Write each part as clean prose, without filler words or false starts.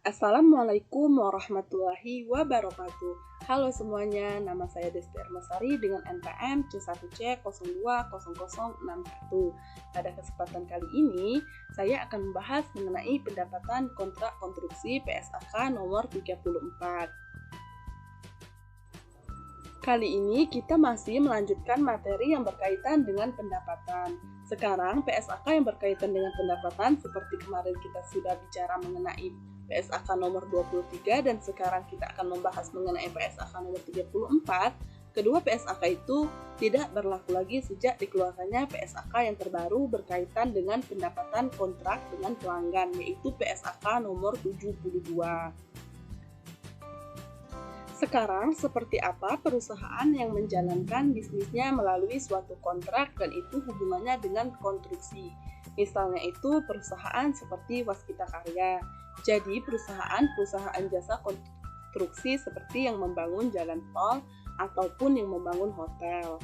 Assalamualaikum warahmatullahi wabarakatuh. Halo semuanya, nama saya Desti Ermasari dengan NPM C1C020061. Pada kesempatan kali ini, saya akan membahas mengenai pendapatan kontrak konstruksi PSAK nomor 34. Kali ini kita masih melanjutkan materi yang berkaitan dengan pendapatan. Sekarang PSAK yang berkaitan dengan pendapatan seperti kemarin kita sudah bicara mengenai PSAK nomor 23 dan sekarang kita akan membahas mengenai PSAK nomor 34. Kedua PSAK itu tidak berlaku lagi sejak dikeluarkannya PSAK yang terbaru berkaitan dengan pendapatan kontrak dengan pelanggan, yaitu PSAK nomor 72. Sekarang, seperti apa perusahaan yang menjalankan bisnisnya melalui suatu kontrak dan itu hubungannya dengan konstruksi? Misalnya itu perusahaan seperti Waskita Karya. Jadi perusahaan jasa konstruksi seperti yang membangun jalan tol ataupun yang membangun hotel.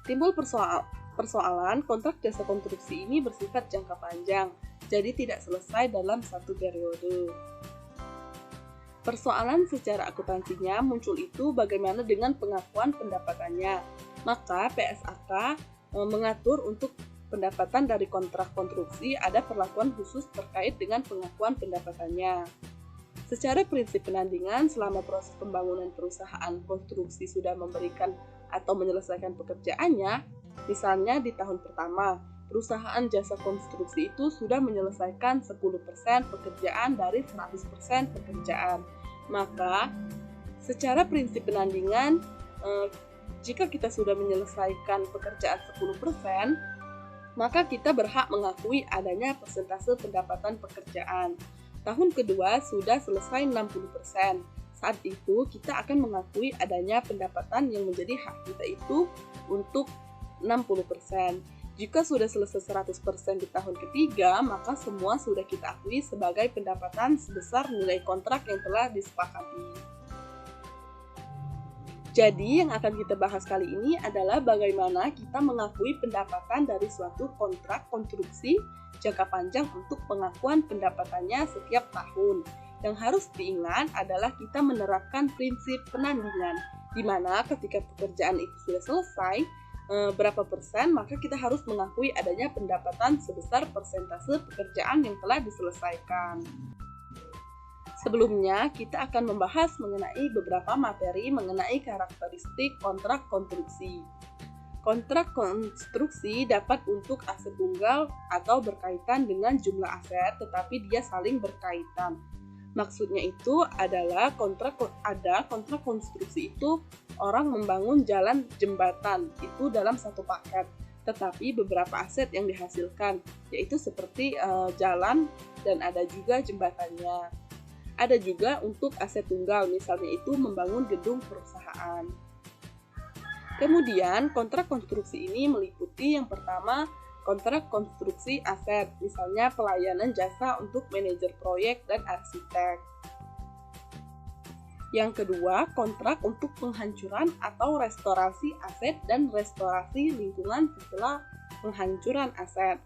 Timbul persoalan kontrak jasa konstruksi ini bersifat jangka panjang, jadi tidak selesai dalam satu periode. Persoalan secara akuntansinya muncul itu bagaimana dengan pengakuan pendapatannya. Maka PSAK mengatur untuk pendapatan dari kontrak konstruksi ada perlakuan khusus terkait dengan pengakuan pendapatannya. Secara prinsip penandingan, selama proses pembangunan perusahaan konstruksi sudah memberikan atau menyelesaikan pekerjaannya, misalnya di tahun pertama, perusahaan jasa konstruksi itu sudah menyelesaikan 10% pekerjaan dari 100% pekerjaan. Maka, secara prinsip penandingan, jika kita sudah menyelesaikan pekerjaan 10%, maka kita berhak mengakui adanya persentase pendapatan pekerjaan. Tahun kedua sudah selesai 60%. Saat itu, kita akan mengakui adanya pendapatan yang menjadi hak kita itu untuk 60%. Jika sudah selesai 100% di tahun ketiga, maka semua sudah kita akui sebagai pendapatan sebesar nilai kontrak yang telah disepakati. Jadi, yang akan kita bahas kali ini adalah bagaimana kita mengakui pendapatan dari suatu kontrak konstruksi jangka panjang untuk pengakuan pendapatannya setiap tahun. Yang harus diingat adalah kita menerapkan prinsip penandingan, di mana ketika pekerjaan itu sudah selesai, berapa persen, maka kita harus mengakui adanya pendapatan sebesar persentase pekerjaan yang telah diselesaikan. Sebelumnya, kita akan membahas mengenai beberapa materi mengenai karakteristik kontrak konstruksi. Kontrak konstruksi dapat untuk aset tunggal atau berkaitan dengan jumlah aset, tetapi dia saling berkaitan. Maksudnya itu adalah kontrak konstruksi itu orang membangun jalan jembatan itu dalam satu paket, tetapi beberapa aset yang dihasilkan, yaitu seperti jalan dan ada juga jembatannya. Ada juga untuk aset tunggal, misalnya itu membangun gedung perusahaan. Kemudian kontrak konstruksi ini meliputi yang pertama, kontrak konstruksi aset, misalnya pelayanan jasa untuk manajer proyek dan arsitek. Yang kedua, kontrak untuk penghancuran atau restorasi aset dan restorasi lingkungan setelah penghancuran aset.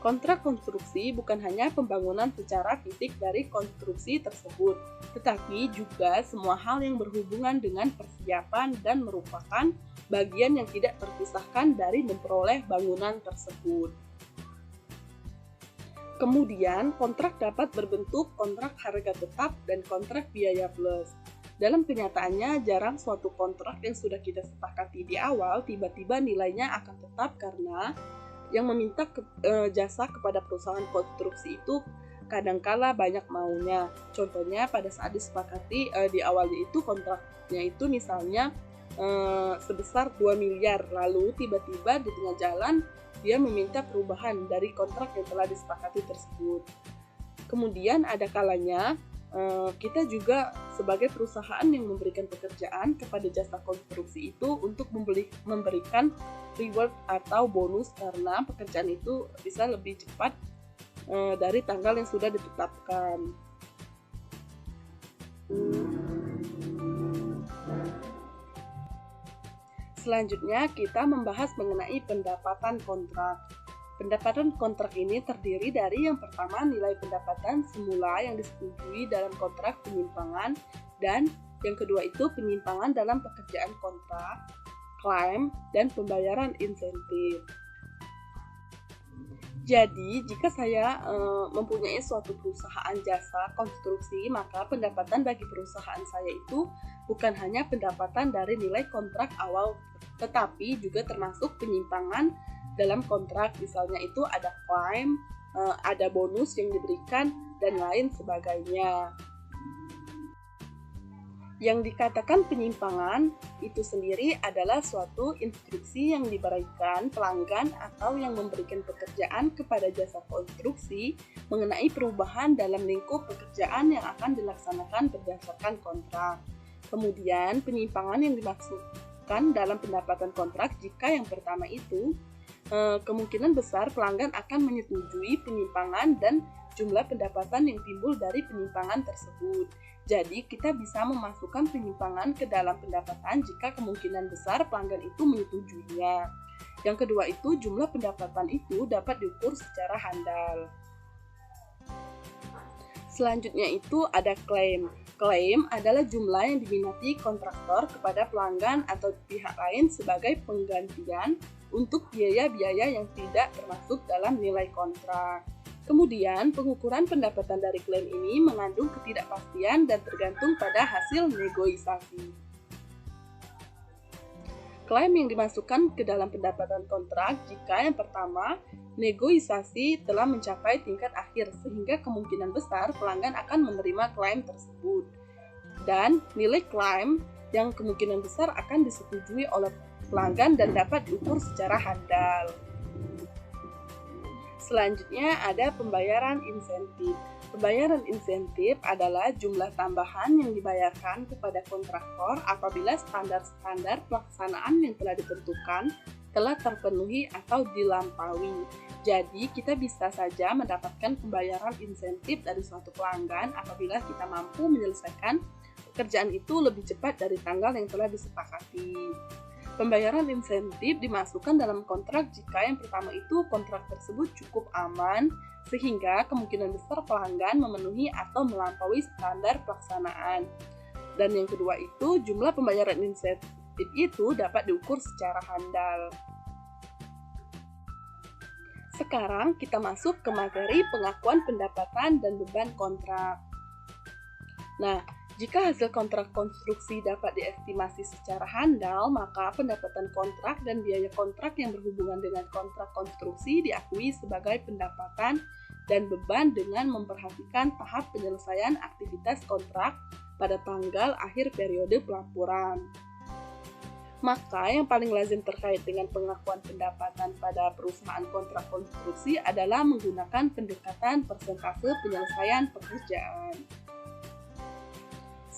Kontrak konstruksi bukan hanya pembangunan secara fisik dari konstruksi tersebut, tetapi juga semua hal yang berhubungan dengan persiapan dan merupakan bagian yang tidak terpisahkan dari memperoleh bangunan tersebut. Kemudian, kontrak dapat berbentuk kontrak harga tetap dan kontrak biaya plus. Dalam kenyataannya, jarang suatu kontrak yang sudah kita sepakati di awal tiba-tiba nilainya akan tetap karena yang meminta jasa kepada perusahaan konstruksi itu kadangkala banyak maunya. Contohnya pada saat disepakati di awalnya itu kontraknya itu misalnya sebesar 2 miliar, lalu tiba-tiba di tengah jalan dia meminta perubahan dari kontrak yang telah disepakati tersebut. Kemudian ada kalanya kita juga sebagai perusahaan yang memberikan pekerjaan kepada jasa konstruksi itu untuk memberikan reward atau bonus karena pekerjaan itu bisa lebih cepat dari tanggal yang sudah ditetapkan. Selanjutnya kita membahas mengenai pendapatan kontrak. Pendapatan kontrak ini terdiri dari yang pertama nilai pendapatan semula yang disetujui dalam kontrak penyimpangan, dan yang kedua itu penyimpangan dalam pekerjaan kontrak, klaim, dan pembayaran insentif. Jadi, jika saya mempunyai suatu perusahaan jasa konstruksi, maka pendapatan bagi perusahaan saya itu bukan hanya pendapatan dari nilai kontrak awal, tetapi juga termasuk penyimpangan dalam kontrak. Misalnya itu ada klaim, ada bonus yang diberikan, dan lain sebagainya. Yang dikatakan penyimpangan itu sendiri adalah suatu instruksi yang diberikan pelanggan atau yang memberikan pekerjaan kepada jasa konstruksi mengenai perubahan dalam lingkup pekerjaan yang akan dilaksanakan berdasarkan kontrak. Kemudian penyimpangan yang dimaksudkan dalam pendapatan kontrak jika yang pertama itu kemungkinan besar pelanggan akan menyetujui penyimpangan dan jumlah pendapatan yang timbul dari penyimpangan tersebut. Jadi, kita bisa memasukkan penyimpangan ke dalam pendapatan jika kemungkinan besar pelanggan itu menyetujuinya. Yang kedua itu, jumlah pendapatan itu dapat diukur secara handal. Selanjutnya itu ada klaim. Klaim adalah jumlah yang diminati kontraktor kepada pelanggan atau pihak lain sebagai penggantian untuk biaya-biaya yang tidak termasuk dalam nilai kontrak. Kemudian, pengukuran pendapatan dari klaim ini mengandung ketidakpastian dan tergantung pada hasil negosiasi. Klaim yang dimasukkan ke dalam pendapatan kontrak jika yang pertama, negosiasi telah mencapai tingkat akhir sehingga kemungkinan besar pelanggan akan menerima klaim tersebut. Dan nilai klaim yang kemungkinan besar akan disetujui oleh pelanggan dan dapat diukur secara handal. Selanjutnya ada pembayaran insentif. Pembayaran insentif adalah jumlah tambahan yang dibayarkan kepada kontraktor apabila standar-standar pelaksanaan yang telah ditentukan telah terpenuhi atau dilampaui. Jadi, kita bisa saja mendapatkan pembayaran insentif dari suatu pelanggan apabila kita mampu menyelesaikan pekerjaan itu lebih cepat dari tanggal yang telah disepakati. Pembayaran insentif dimasukkan dalam kontrak jika yang pertama itu kontrak tersebut cukup aman sehingga kemungkinan besar pelanggan memenuhi atau melampaui standar pelaksanaan. Dan yang kedua itu jumlah pembayaran insentif itu dapat diukur secara handal. Sekarang kita masuk ke materi pengakuan pendapatan dan beban kontrak. Nah, jika hasil kontrak konstruksi dapat diestimasi secara handal, maka pendapatan kontrak dan biaya kontrak yang berhubungan dengan kontrak konstruksi diakui sebagai pendapatan dan beban dengan memperhatikan tahap penyelesaian aktivitas kontrak pada tanggal akhir periode pelaporan. Maka yang paling lazim terkait dengan pengakuan pendapatan pada perusahaan kontrak konstruksi adalah menggunakan pendekatan persentase penyelesaian pekerjaan.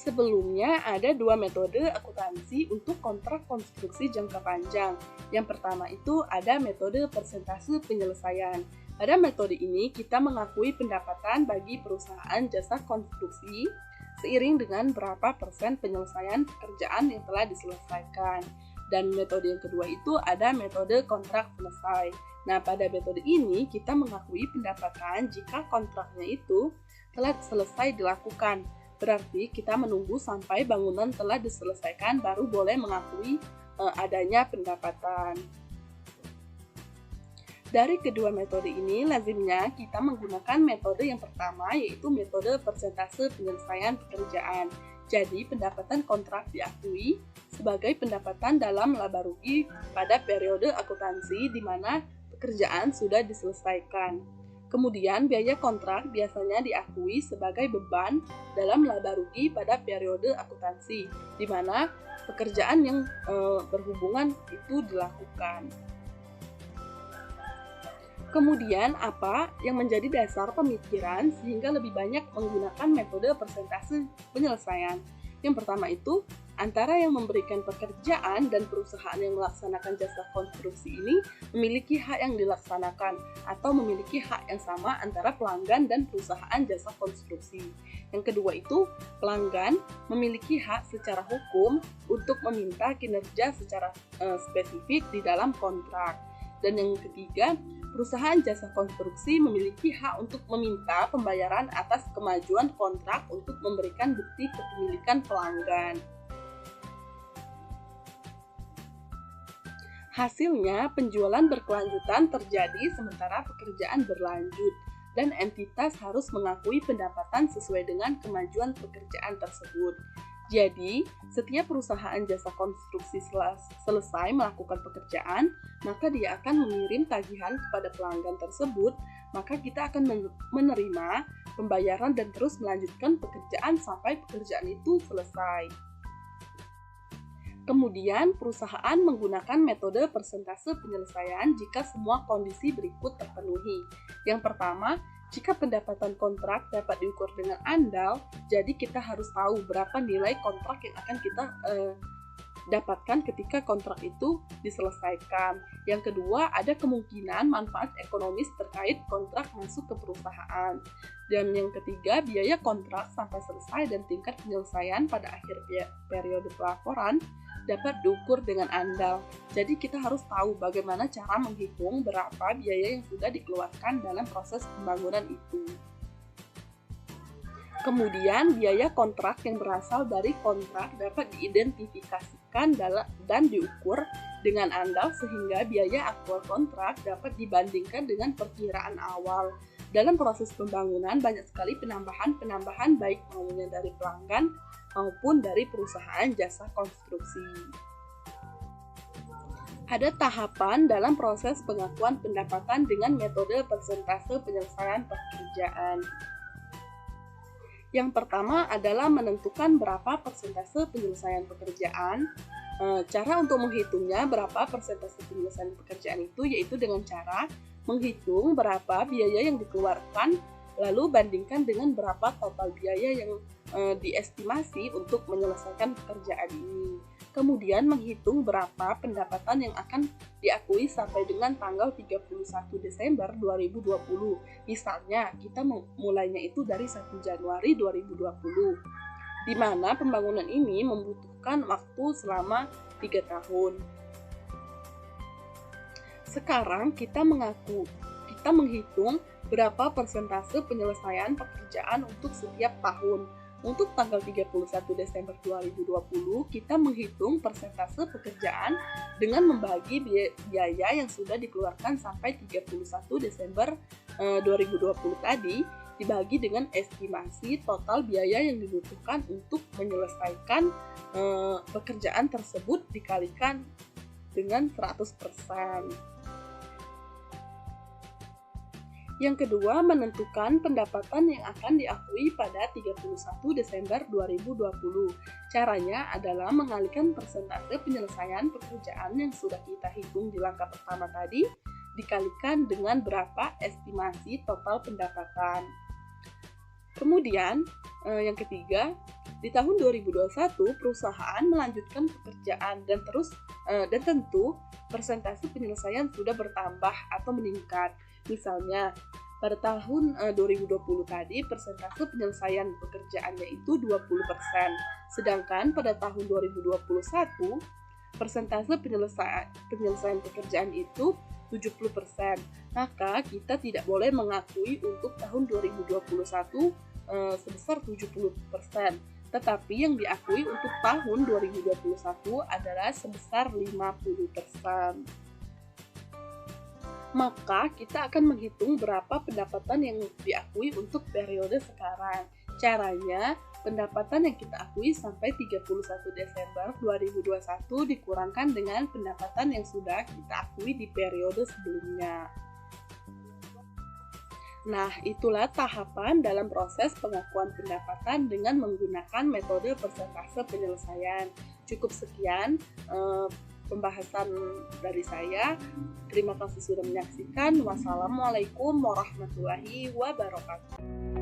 Sebelumnya ada dua metode akuntansi untuk kontrak konstruksi jangka panjang. Yang pertama itu ada metode persentase penyelesaian. Pada metode ini kita mengakui pendapatan bagi perusahaan jasa konstruksi seiring dengan berapa persen penyelesaian pekerjaan yang telah diselesaikan. Dan metode yang kedua itu ada metode kontrak selesai. Nah, pada metode ini kita mengakui pendapatan jika kontraknya itu telah selesai dilakukan. Berarti kita menunggu sampai bangunan telah diselesaikan baru boleh mengakui adanya pendapatan. Dari kedua metode ini, lazimnya kita menggunakan metode yang pertama, yaitu metode persentase penyelesaian pekerjaan. Jadi, pendapatan kontrak diakui sebagai pendapatan dalam laba rugi pada periode akuntansi di mana pekerjaan sudah diselesaikan. Kemudian, biaya kontrak biasanya diakui sebagai beban dalam laba rugi pada periode akuntansi, di mana pekerjaan yang berhubungan itu dilakukan. Kemudian, apa yang menjadi dasar pemikiran sehingga lebih banyak menggunakan metode persentase penyelesaian? Yang pertama itu, antara yang memberikan pekerjaan dan perusahaan yang melaksanakan jasa konstruksi ini memiliki hak yang dilaksanakan atau memiliki hak yang sama antara pelanggan dan perusahaan jasa konstruksi. Yang kedua itu, pelanggan memiliki hak secara hukum untuk meminta kinerja secara spesifik di dalam kontrak. Dan yang ketiga, perusahaan jasa konstruksi memiliki hak untuk meminta pembayaran atas kemajuan kontrak untuk memberikan bukti kepemilikan pelanggan. Hasilnya, penjualan berkelanjutan terjadi sementara pekerjaan berlanjut, dan entitas harus mengakui pendapatan sesuai dengan kemajuan pekerjaan tersebut. Jadi, setiap perusahaan jasa konstruksi selesai melakukan pekerjaan, maka dia akan mengirim tagihan kepada pelanggan tersebut, maka kita akan menerima pembayaran dan terus melanjutkan pekerjaan sampai pekerjaan itu selesai. Kemudian, perusahaan menggunakan metode persentase penyelesaian jika semua kondisi berikut terpenuhi. Yang pertama, jika pendapatan kontrak dapat diukur dengan andal, jadi kita harus tahu berapa nilai kontrak yang akan kita dapatkan ketika kontrak itu diselesaikan. Yang kedua, ada kemungkinan manfaat ekonomis terkait kontrak masuk ke perusahaan. Dan yang ketiga, biaya kontrak sampai selesai dan tingkat penyelesaian pada akhir periode pelaporan dapat diukur dengan andal. Jadi kita harus tahu bagaimana cara menghitung berapa biaya yang sudah dikeluarkan dalam proses pembangunan itu. Kemudian, biaya kontrak yang berasal dari kontrak dapat diidentifikasikan dan diukur dengan andal sehingga biaya aktual kontrak dapat dibandingkan dengan perkiraan awal. Dalam proses pembangunan, banyak sekali penambahan baik maunya dari pelanggan maupun dari perusahaan jasa konstruksi. Ada tahapan dalam proses pengakuan pendapatan dengan metode persentase penyelesaian pekerjaan. Yang pertama adalah menentukan berapa persentase penyelesaian pekerjaan. Cara untuk menghitungnya berapa persentase penyelesaian pekerjaan itu yaitu dengan cara menghitung berapa biaya yang dikeluarkan, lalu bandingkan dengan berapa total biaya yang diestimasi untuk menyelesaikan pekerjaan ini. Kemudian menghitung berapa pendapatan yang akan diakui sampai dengan tanggal 31 Desember 2020. Misalnya, kita mulainya itu dari 1 Januari 2020, di mana pembangunan ini membutuhkan waktu selama 3 tahun. Sekarang kita menghitung berapa persentase penyelesaian pekerjaan untuk setiap tahun. Untuk tanggal 31 Desember 2020, kita menghitung persentase pekerjaan dengan membagi biaya yang sudah dikeluarkan sampai 31 Desember 2020 tadi dibagi dengan estimasi total biaya yang dibutuhkan untuk menyelesaikan pekerjaan tersebut dikalikan dengan 100%. Yang kedua, menentukan pendapatan yang akan diakui pada 31 Desember 2020. Caranya adalah mengalihkan persentase penyelesaian pekerjaan yang sudah kita hitung di langkah pertama tadi, dikalikan dengan berapa estimasi total pendapatan. Kemudian, yang ketiga, di tahun 2021, perusahaan melanjutkan pekerjaan dan tentu persentase penyelesaian sudah bertambah atau meningkat. Misalnya, pada tahun 2020 tadi, persentase penyelesaian pekerjaannya itu 20%. Sedangkan pada tahun 2021, persentase penyelesaian pekerjaan itu 70%. Maka kita tidak boleh mengakui untuk tahun 2021 sebesar 70%. Tetapi yang diakui untuk tahun 2021 adalah sebesar 50%. Maka kita akan menghitung berapa pendapatan yang diakui untuk periode sekarang. Caranya, pendapatan yang kita akui sampai 31 Desember 2021 dikurangkan dengan pendapatan yang sudah kita akui di periode sebelumnya. Nah, itulah tahapan dalam proses pengakuan pendapatan dengan menggunakan metode persentase penyelesaian. Cukup sekian pembahasan dari saya. Terima kasih sudah menyaksikan. Wassalamualaikum warahmatullahi wabarakatuh.